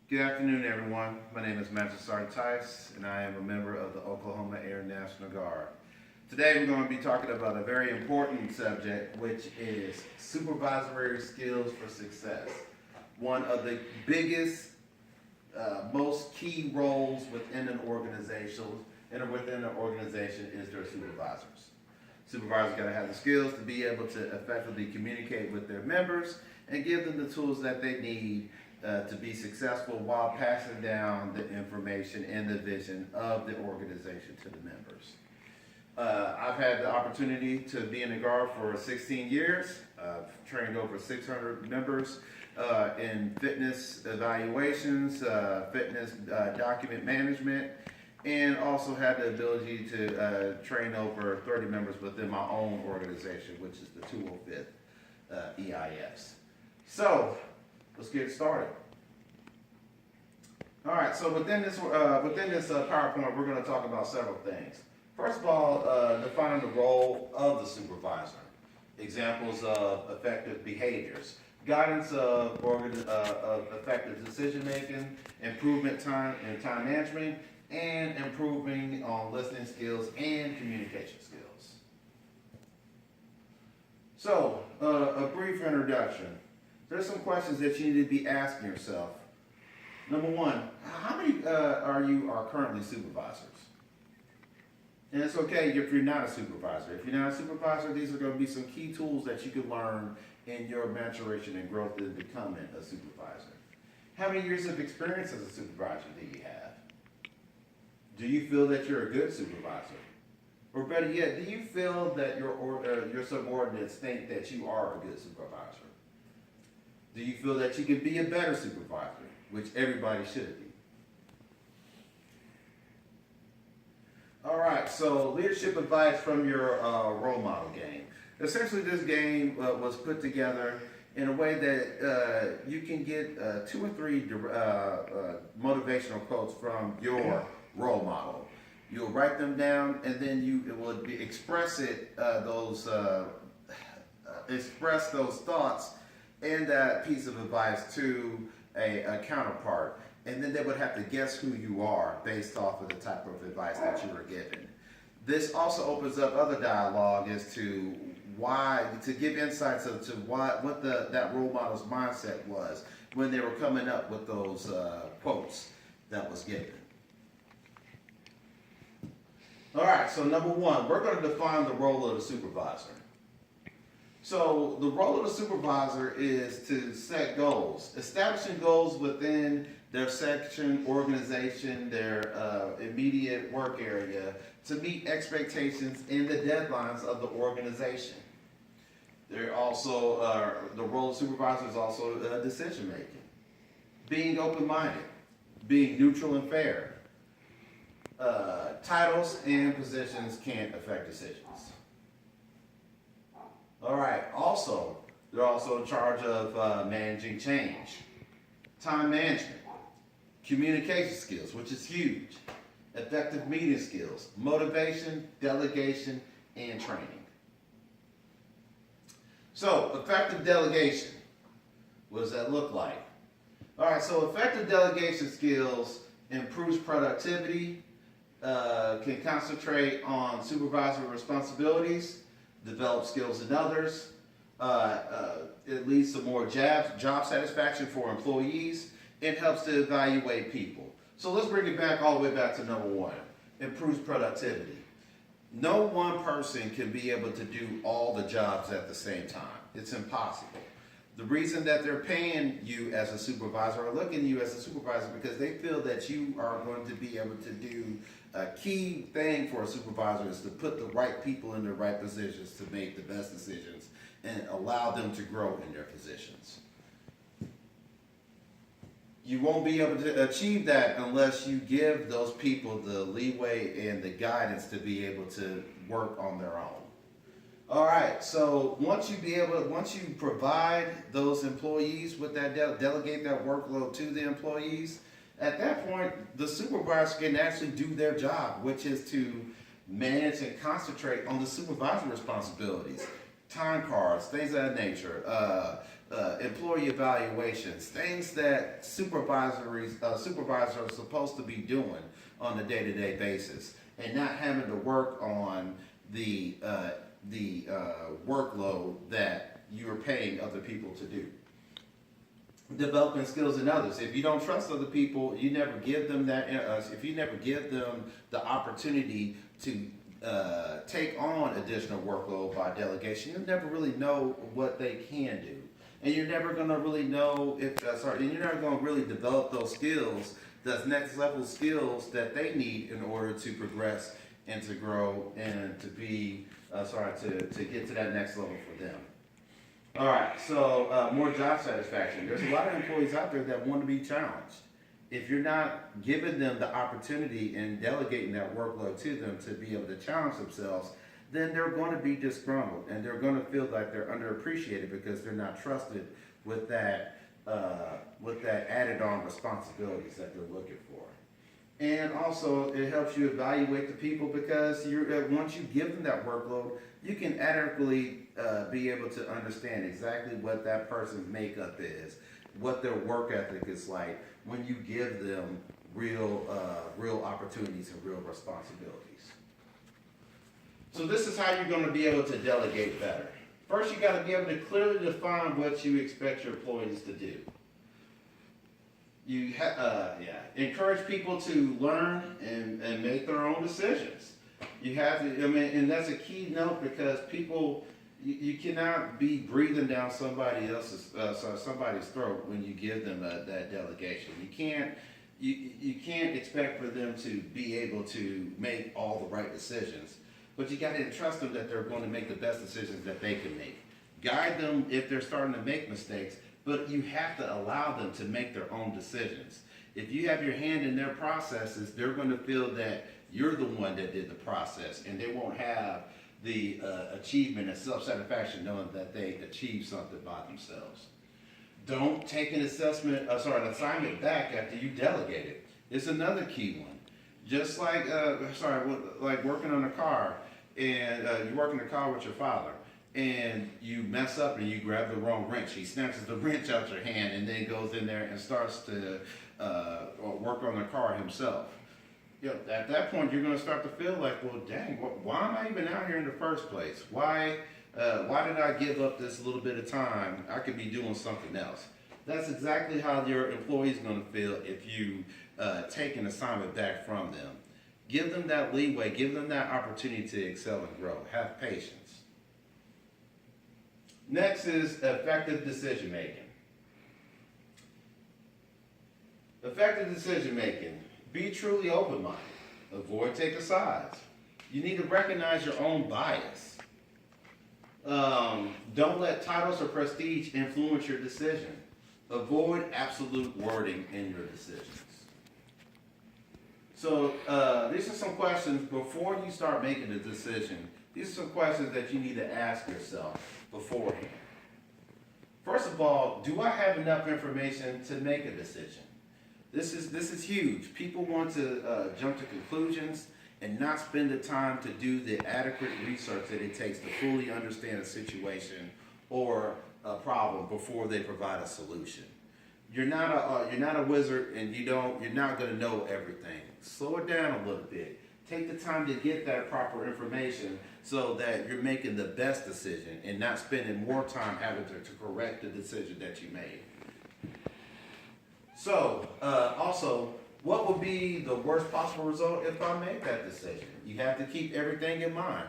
Good afternoon, everyone. My name is Master Sergeant Tice, and I am a member of the Oklahoma Air National Guard. Today, we're going to be talking about a very important subject, which is supervisory skills for success. One of the biggest, most key roles within an organization is their supervisors. Supervisors got to have the skills to be able to effectively communicate with their members and give them the tools that they need to be successful while passing down the information and the vision of the organization to the members. I've had the opportunity to be in the Guard for 16 years. I've trained over 600 members in fitness evaluations, fitness document management, and also had the ability to train over 30 members within my own organization, which is the 205th EIS. So, let's get started. All right, so within this PowerPoint, we're going to talk about several things. First of all, define the role of the supervisor. Examples of effective behaviors, guidance of effective decision making, improvement time management, and improving on listening skills and communication skills. So, a brief introduction. There's some questions that you need to be asking yourself. Number one, how many are currently supervisors? And it's okay if you're not a supervisor. If you're not a supervisor, these are going to be some key tools that you can learn in your maturation and growth in becoming a supervisor. How many years of experience as a supervisor do you have? Do you feel that you're a good supervisor? Or better yet, do you feel that your subordinates think that you are a good supervisor? Do you feel that you can be a better supervisor, which everybody should be? All right, so leadership advice from your role model game. Essentially, this game was put together in a way that you can get 2 or 3 motivational quotes from your role model. You'll write them down, and then express those thoughts and that piece of advice to a counterpart. And then they would have to guess who you are based off of the type of advice that you were given. This also opens up other dialogue as to give insights into what that role model's mindset was when they were coming up with those quotes that was given. All right, so number one, we're going to define the role of the supervisor. So the role of the supervisor is to set goals, establishing goals within their section, organization, their immediate work area to meet expectations and the deadlines of the organization. The role of supervisor is also decision making, being open-minded, being neutral and fair. Titles and positions can't affect decisions. All right, they're also in charge of managing change, time management, communication skills, which is huge, effective meeting skills, motivation, delegation, and training. So, effective delegation, what does that look like? All right, so effective delegation skills improves productivity, can concentrate on supervisory responsibilities, develop skills in others. It leads to more job satisfaction for employees. It helps to evaluate people. So let's bring it back all the way back to number one. Improves productivity. No one person can be able to do all the jobs at the same time. It's impossible. The reason that they're paying you as a supervisor or looking at you as a supervisor because they feel that you are going to be able to do a key thing for a supervisor is to put the right people in the right positions to make the best decisions and allow them to grow in their positions. You won't be able to achieve that unless you give those people the leeway and the guidance to be able to work on their own. All right, so once you provide those employees with that, delegate that workload to the employees, at that point, the supervisor can actually do their job, which is to manage and concentrate on the supervisory responsibilities, time cards, things of that nature, employee evaluations, things that supervisors are supposed to be doing on a day-to-day basis, and not having to work on the workload that you're paying other people to do. Developing skills in others. If you don't trust other people, you never give them that. If you never give them the opportunity to take on additional workload by delegation, you'll never really know what they can do, and you're never going to really know if. And you're never going to really develop those skills, those next level skills that they need in order to progress and to grow and to be to get to that next level for them. All right, so more job satisfaction. There's a lot of employees out there that want to be challenged. If you're not giving them the opportunity and delegating that workload to them to be able to challenge themselves, then they're going to be disgruntled and they're going to feel like they're underappreciated because they're not trusted with that added on responsibilities that they're looking for. And also, it helps you evaluate the people because once you give them that workload, you can adequately be able to understand exactly what that person's makeup is, what their work ethic is like when you give them real opportunities and real responsibilities. So this is how you're going to be able to delegate better. First, you got to be able to clearly define what you expect your employees to do. Encourage people to learn and make their own decisions. You have to, and that's a key note because people, you cannot be breathing down somebody's throat when you give them that delegation. You can't expect for them to be able to make all the right decisions, but you got to entrust them that they're going to make the best decisions that they can make. Guide them if they're starting to make mistakes, but you have to allow them to make their own decisions. If you have your hand in their processes, they're going to feel that you're the one that did the process, and they won't have the achievement and self-satisfaction knowing that they achieved something by themselves. Don't take an assignment back after you delegate it. It's another key one. Just like working on a car, and you work in a car with your father, and you mess up and you grab the wrong wrench. He snatches the wrench out your hand and then goes in there and starts to work on the car himself. At that point, you're going to start to feel like, well, dang, why am I even out here in the first place? Why did I give up this little bit of time? I could be doing something else. That's exactly how your employee is going to feel if you take an assignment back from them. Give them that leeway. Give them that opportunity to excel and grow. Have patience. Next is effective decision making. Effective decision making. Be truly open-minded. Avoid taking sides. You need to recognize your own bias. Don't let titles or prestige influence your decision. Avoid absolute wording in your decisions. So these are some questions before you start making a decision. These are some questions that you need to ask yourself beforehand. First of all, do I have enough information to make a decision? This is huge. People want to jump to conclusions and not spend the time to do the adequate research that it takes to fully understand a situation or a problem before they provide a solution. You're not a wizard, and you're not going to know everything. Slow it down a little bit. Take the time to get that proper information so that you're making the best decision and not spending more time having to correct the decision that you made. So, also, what would be the worst possible result if I make that decision? You have to keep everything in mind.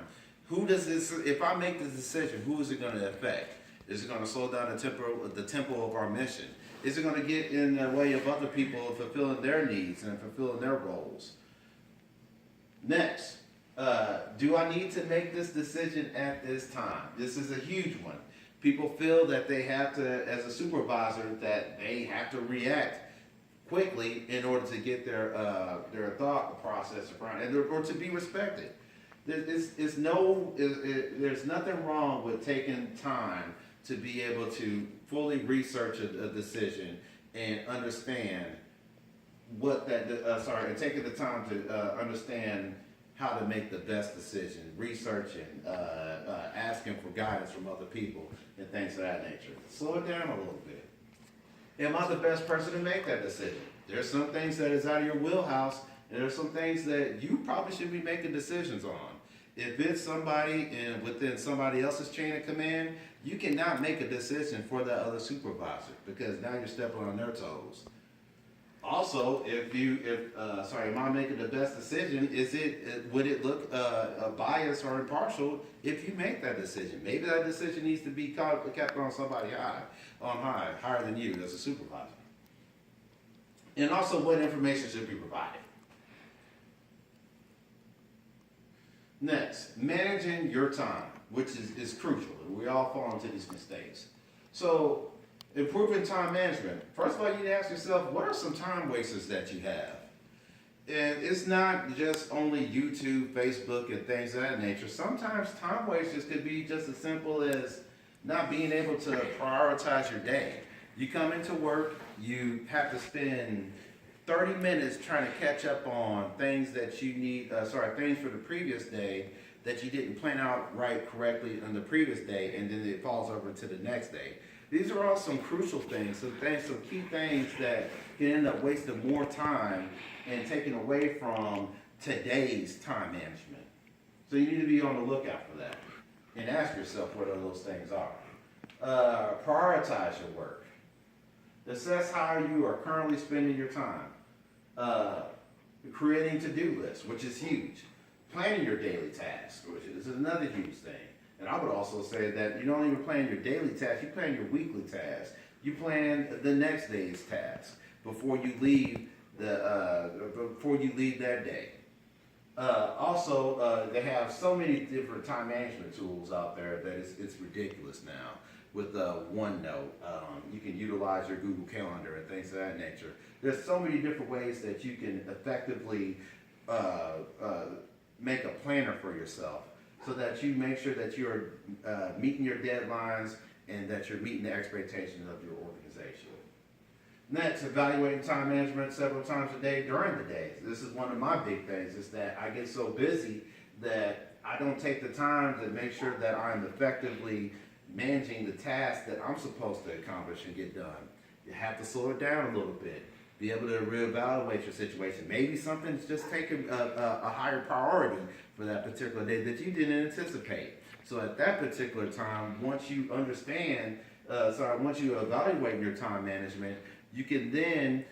If I make this decision, who is it going to affect? Is it going to slow down the tempo of our mission? Is it going to get in the way of other people fulfilling their needs and fulfilling their roles? Next, do I need to make this decision at this time? This is a huge one. People feel that they have to, as a supervisor, that they have to react quickly in order to get their thought process around, or to be respected. There's nothing wrong with taking time to be able to fully research a decision and understand and taking the time to understand how to make the best decision, researching, asking for guidance from other people, and things of that nature. Slow it down a little bit. Am I the best person to make that decision? There's some things that is out of your wheelhouse, and there's some things that you probably should be making decisions on. If it's somebody within somebody else's chain of command, you cannot make a decision for that other supervisor because now you're stepping on their toes. Also, am I making the best decision? Would it look biased or impartial if you make that decision? Maybe that decision needs to be kept on somebody higher than you as a supervisor. And also, what information should be provided? Next, managing your time, which is crucial, and we all fall into these mistakes. So, improving time management. First of all, you need to ask yourself, what are some time wasters that you have? And it's not just only YouTube, Facebook, and things of that nature. Sometimes time wasters could be just as simple as not being able to prioritize your day. You come into work, you have to spend 30 minutes trying to catch up on things that you need, things for the previous day that you didn't plan out correctly on the previous day, and then it falls over to the next day. These are all some crucial things, some key things that can end up wasting more time and taking away from today's time management. So you need to be on the lookout for that and ask yourself what those things are. Prioritize your work. Assess how you are currently spending your time. Creating to-do lists, which is huge. Planning your daily tasks, which is another huge thing. And I would also say that you don't even plan your daily tasks, you plan your weekly tasks. You plan the next day's tasks before you leave that day. They have so many different time management tools out there that it's ridiculous now. With OneNote, you can utilize your Google Calendar and things of that nature. There's so many different ways that you can effectively make a planner for yourself so that you make sure that you're meeting your deadlines and that you're meeting the expectations of your organization. Next, evaluating time management several times a day during the day. This is one of my big things, is that I get so busy that I don't take the time to make sure that I'm effectively managing the tasks that I'm supposed to accomplish and get done. You have to slow it down a little bit. Be able to reevaluate your situation. Maybe something's just taking a higher priority for that particular day that you didn't anticipate. So at that particular time, once you evaluate your time management, you can then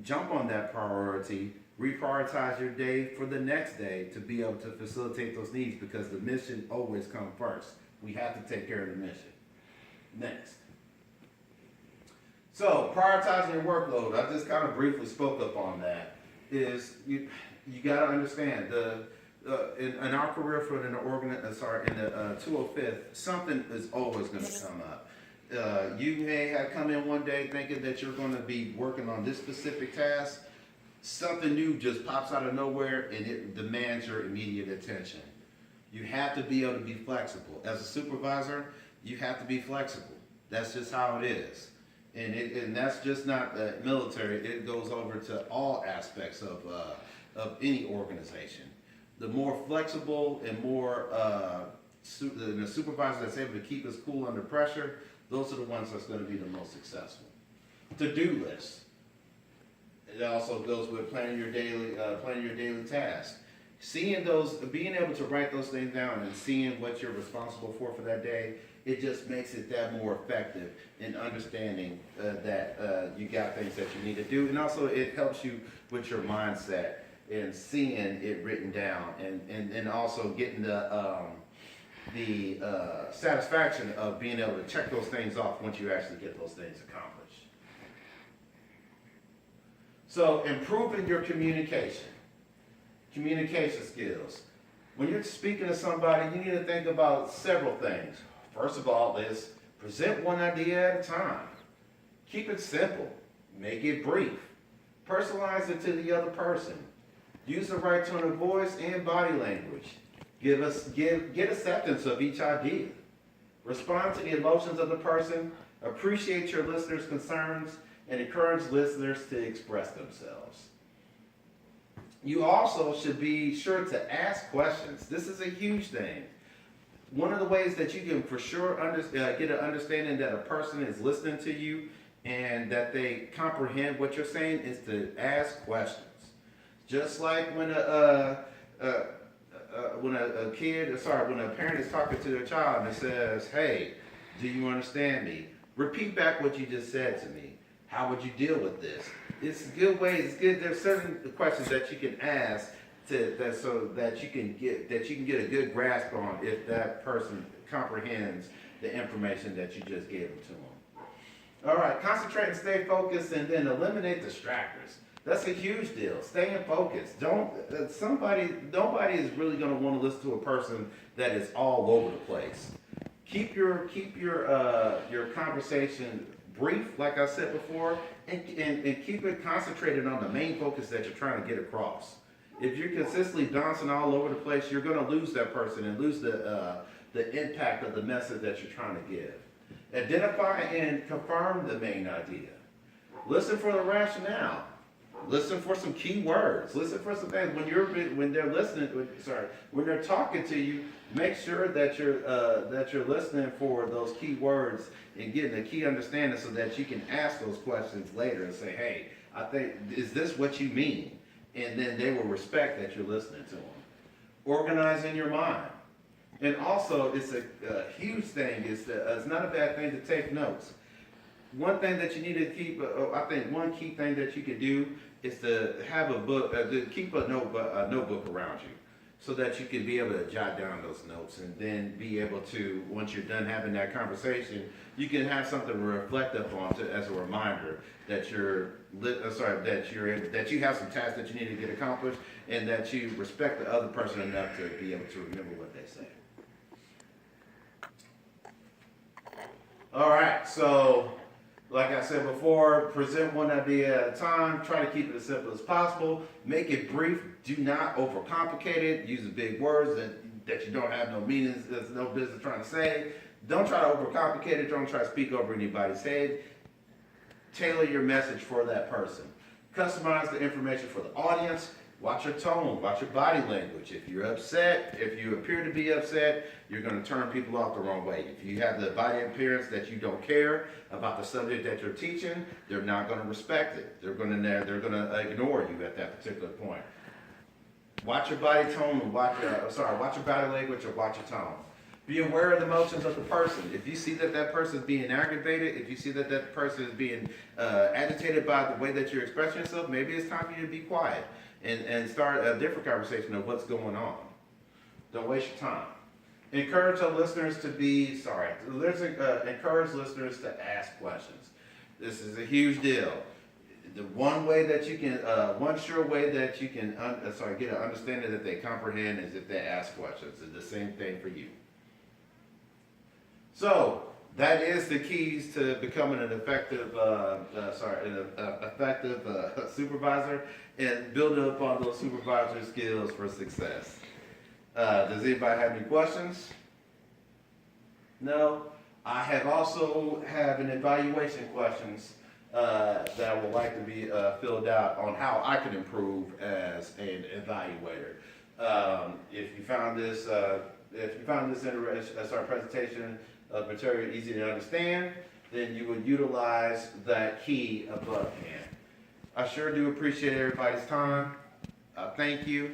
jump on that priority, reprioritize your day for the next day to be able to facilitate those needs, because the mission always comes first. We have to take care of the mission. Next. So, prioritizing your workload, I just kind of briefly spoke up on that, is you got to understand, in our career field in the 205th, something is always going to come up. You may have come in one day thinking that you're going to be working on this specific task. Something new just pops out of nowhere and it demands your immediate attention. You have to be able to be flexible. As a supervisor, you have to be flexible. That's just how it is. And that's just not military. It goes over to all aspects of any organization. The more flexible and more the supervisor that's able to keep us cool under pressure, those are the ones that's going to be the most successful. To-do lists. It also goes with planning your daily tasks. Seeing those, being able to write those things down and seeing what you're responsible for that day, it just makes it that more effective in understanding that you got things that you need to do. And also it helps you with your mindset and seeing it written down and also getting the satisfaction of being able to check those things off once you actually get those things accomplished. So improving your communication skills. When you're speaking to somebody, you need to think about several things. First of all is present one idea at a time. Keep it simple. Make it brief. Personalize it to the other person. Use the right tone of voice and body language. Get acceptance of each idea. Respond to the emotions of the person. Appreciate your listeners' concerns and encourage listeners to express themselves. You also should be sure to ask questions. This is a huge thing. One of the ways that you can for sure get an understanding that a person is listening to you and that they comprehend what you're saying is to ask questions. Just like when when a parent is talking to their child and it says, "Hey, do you understand me? Repeat back what you just said to me. How would you deal with this?" It's a good way. It's good. There's certain questions that you can ask so that you can get a good grasp on if that person comprehends the information that you just gave them to them. All right, concentrate and stay focused, and then eliminate distractors. That's a huge deal. Staying focused. Nobody is really going to want to listen to a person that is all over the place. Keep your conversation brief, like I said before, and keep it concentrated on the main focus that you're trying to get across. If you're consistently bouncing all over the place, you're going to lose that person and lose the impact of the message that you're trying to give. Identify and confirm the main idea. Listen for the rationale. Listen for some key words. Listen for some things when they're talking to you. Make sure that you're listening for those key words and getting a key understanding so that you can ask those questions later and say, "Hey, I think is this what you mean?" And then they will respect that you're listening to them. Organizing your mind, and also it's a huge thing. It's not a bad thing to take notes. One thing that you need to keep, I think one key thing that you could do is to have a book, to keep a notebook around you so that you can be able to jot down those notes and then be able to, once you're done having that conversation, you can have something to reflect upon as a reminder that that you have some tasks that you need to get accomplished and that you respect the other person enough to be able to remember what they say. All right, so like I said before, present one idea at a time. Try to keep it as simple as possible. Make it brief. Do not overcomplicate it. Use big words that you don't have no meanings, there's no business trying to say. Don't try to overcomplicate it. Don't try to speak over anybody's head. Tailor your message for that person. Customize the information for the audience. Watch your tone. Watch your body language. If you're upset, if you appear to be upset, you're going to turn people off the wrong way. If you have the body appearance that you don't care about the subject that you're teaching, they're not going to respect it. They're going to ignore you at that particular point. Watch your body tone and watch your body language or watch your tone. Be aware of the emotions of the person. If you see that person is being aggravated, if you see that person is being agitated by the way that you're expressing yourself, maybe it's time for you to be quiet and start a different conversation of what's going on. Don't waste your time. Encourage listeners to ask questions. This is a huge deal. The one sure way that you can get an understanding that they comprehend is if they ask questions. It's the same thing for you. So that is the keys to becoming an effective supervisor and building upon those supervisory skills for success. Does anybody have any questions? No? I have an evaluation questions that I would like to be filled out on how I can improve as an evaluator. If you found this presentation of material easy to understand, then you would utilize that key above hand. I sure do appreciate everybody's time. Thank you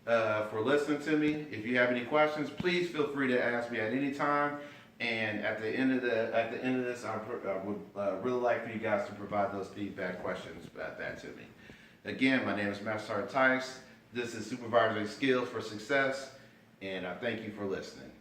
for listening to me. If you have any questions, please feel free to ask me at any time. And at the end of this, I would really like for you guys to provide those feedback questions back to me. Again, my name is Master Sergeant Tice. This is Supervisory Skills for Success, and I thank you for listening.